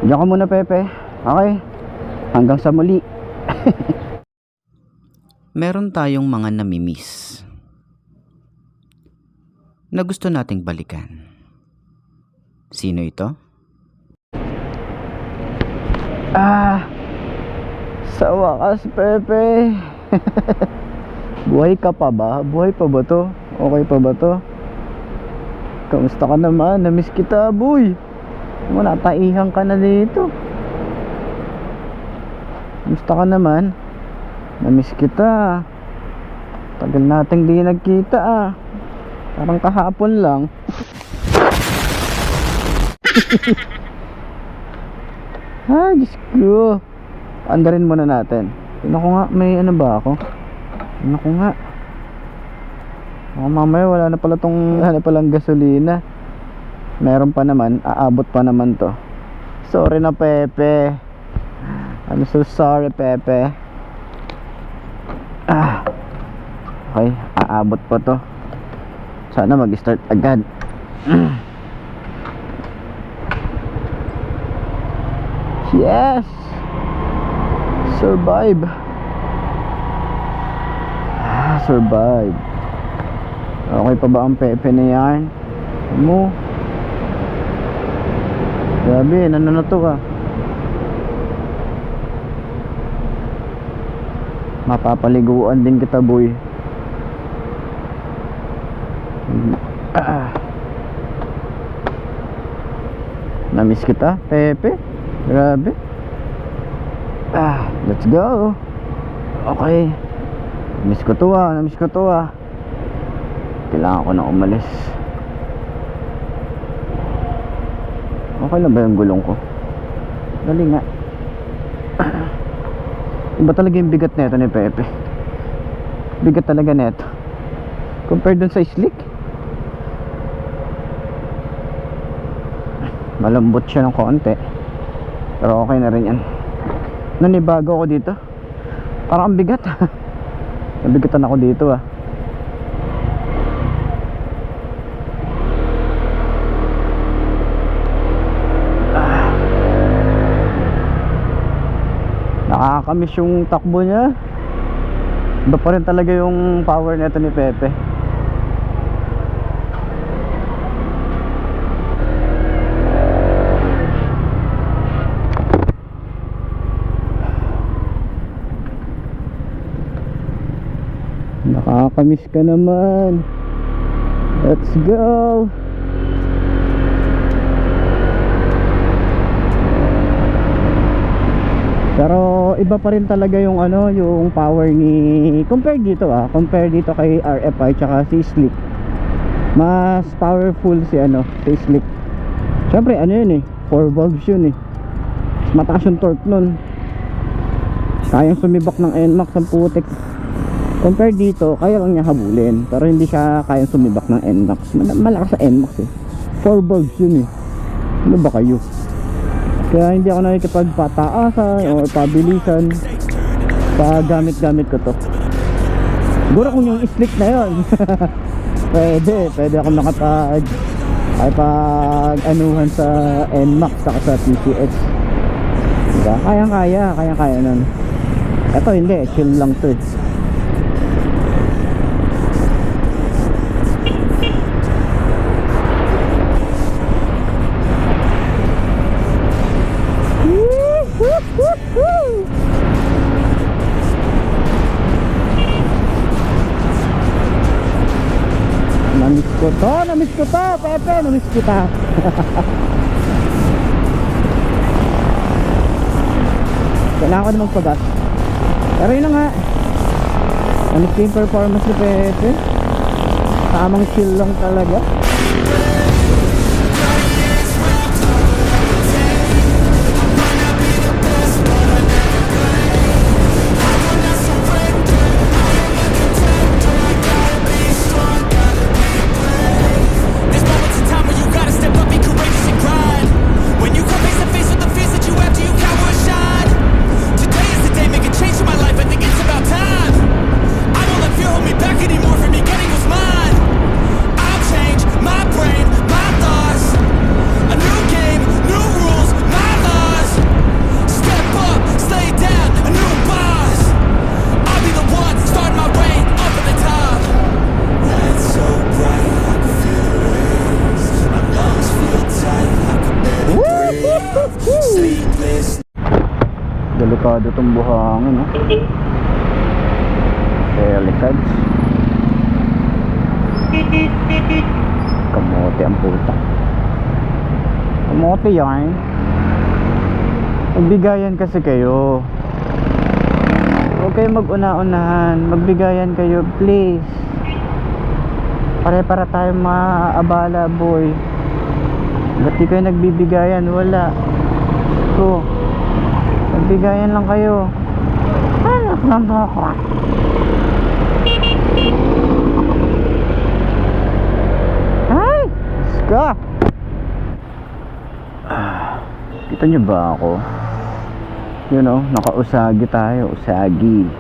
Diyan ka muna, Pepe. Okay? Hanggang sa muli. Meron tayong mga namimiss na gusto nating balikan. Sino ito? Sa wakas, Pepe. Buhay ka pa ba? Buhay pa ba to? Okay pa ba to? Kamusta ka naman? Namiss kita, boy. Nataihan ka na dito. Kamusta ka naman? Namiss kita. Tagal nating di nagkita Parang kahapon lang. Ay, Diyos ko. Andarin muna natin. Tingnan ko nga, may ano ba ako? Tingnan ko nga. Mamaya wala na palang gasolina. Meron pa naman, aabot pa naman to. Sorry na, Pepe. I'm so sorry, Pepe. Okay, aabot pa to. Sana mag-start agad. Yes! Survive. Survive. Okay pa ba ang Pepe na yan? Mo. Grabe, ano na to Mapapaliguan din kita, boy. Namiss kita, Pepe. Grabe. Let's go. Okay. Namiss ko to Kailangan ko na umalis. Okay lang ba yung gulong ko? Dali nga. Iba talaga yung bigat neto ni Pepe. Bigat talaga neto compared dun sa slick. Malambot siya ng konti, pero okay na rin yan. Nanibago ako dito. Parang ang bigat. Nabigatan ako dito Nakakamiss yung takbo niya. Iba pa rin talaga yung power nito ni Pepe. Nakakamiss ka naman. Let's go. Pero iba pa rin talaga yung yung power ni compare dito kay RFI tsaka si Slick. Mas powerful si Slick. Syempre yun 4 valves yun Mas mataas yung torque nun. Kayang sumibak ng NMAX ang putik. Compare dito, kaya lang niya habulin, pero hindi siya kayang sumibak ng NMAX. Malakas sa NMAX 4 valves yun Ano ba kayo? Kaya hindi ako nakikipagpataasan o pabilisan pag gamit ko to. Siguro kung yung slick na yun pwede ako nakapag anuhan sa NMAX saka sa PCX, diba? Kaya nun. Ito hindi, chill lang to Namiss ko to, Pepe, namiss kita. Kailangan ko na magpagas. Pero yun na nga, namiss ko yung performance ni Pepe. Tamang chill lang talaga. Anymore from me getting what's mine. I'll change. Delikado itong buhangin, ha? Delikad. Kamote ang puta. Kamote yan. Magbigayan kasi kayo. Huwag kayo mag-una-unahan. Magbigayan kayo, please. Pare-para tayo maabala, boy. Ba't di kayo nagbibigayan? Wala. So, magbigayan lang kayo. Anak ng baka. Ay! Ska! Kita nyo ba ako? You know, naka-usagi tayo. Usagi.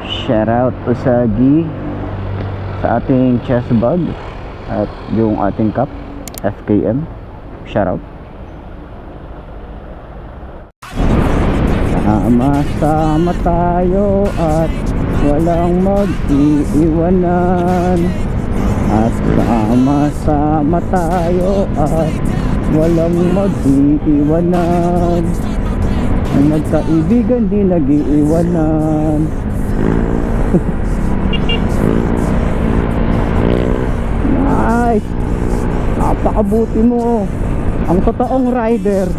Shout out Usagi sa ating chest bag at yung ating cup FKM. Shout out. Sama-sama tayo at walang mag-iiwanan. At sama-sama tayo at walang mag-iiwanan. Ang magkaibigan di nag-iiwanan. Nice. Napakabuti mo. Ang totoong rider,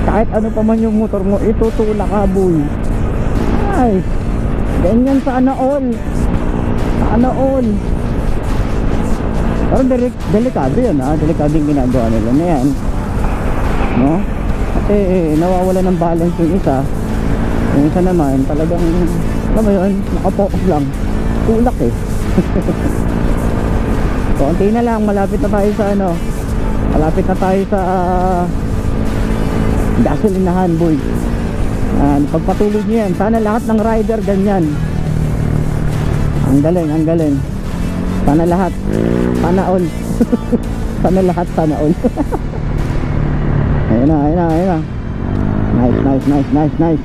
kahit ano pa man yung motor mo, itutulak ka, boy. Nice. Ganyan sana all. Sana all. Pero delikado yun, ha. Delikado yung ginagawa nila na yan, no? Kasi nawawala ng balance yung isa. Yung isa naman talagang, alam mo yun, nakapokus lang. Tulak eh. Konti na lang, malapit na tayo sa ano, malapit na tayo sa gasolinahan, boy. Pagpatuloy nyo yan, sana lahat ng rider ganyan. Ang galing, ang galing. Sana lahat, sana all. Sana lahat, sana all. Ayun na, ayun na, ayun na. Nice, nice, nice, nice, nice.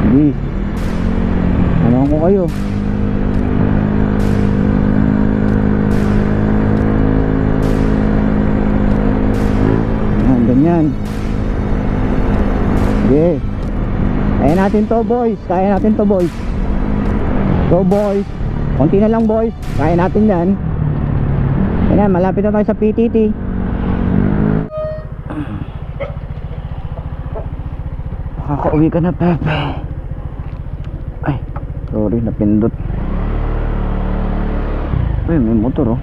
Sige. Ano ko kayo? Ganyan. Sige. Kaya natin to, boys. Kaya natin to, boys. Go, boys. Konti na lang, boys. Kaya natin yan. Ayan, malapit na tayo sa PTT. Makakauwi ka na, Pepe. Ay, sorry, napindot. Uy, may motor, oh.